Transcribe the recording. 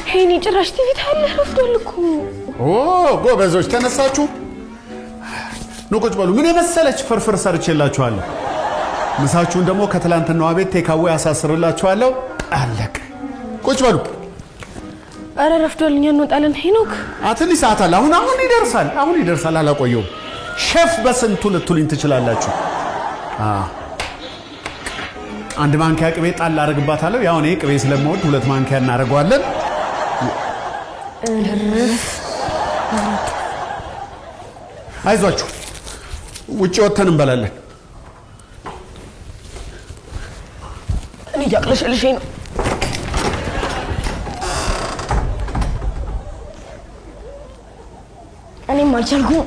ሄኒ ጭራሽ ቲቪ ታያለህ? ረፍዷል እኮ። ጎበዞች ተነሳችሁ? ኑ ቁጭ በሉ። ምን የመሰለች ፍርፍር ሰርቼላችኋለሁ። ምሳችሁን ደግሞ ከትላንትናው ቤት ቴካዌ አሳስርላችኋለሁ። አለቀ። ቁጭ በሉ። አረ ረፍዷል፣ እኛ እንወጣለን። ሄኖክ ትንሽ ሰዓት አለ። አሁን ይደርሳል። አላቆየውም። ሼፍ በስንቱ ልትሉኝ ትችላላችሁ። አንድ ማንኪያ ቅቤ ጣል አደርግባታለሁ። ያው እኔ ቅቤ ስለምወድ 2 ማንኪያ እናደርገዋለን። አይዟችሁ፣ ውጪ ወተን እንበላለን። እኔ ያቅለሽልሽኝ ነው። እኔም አልቻልኩም።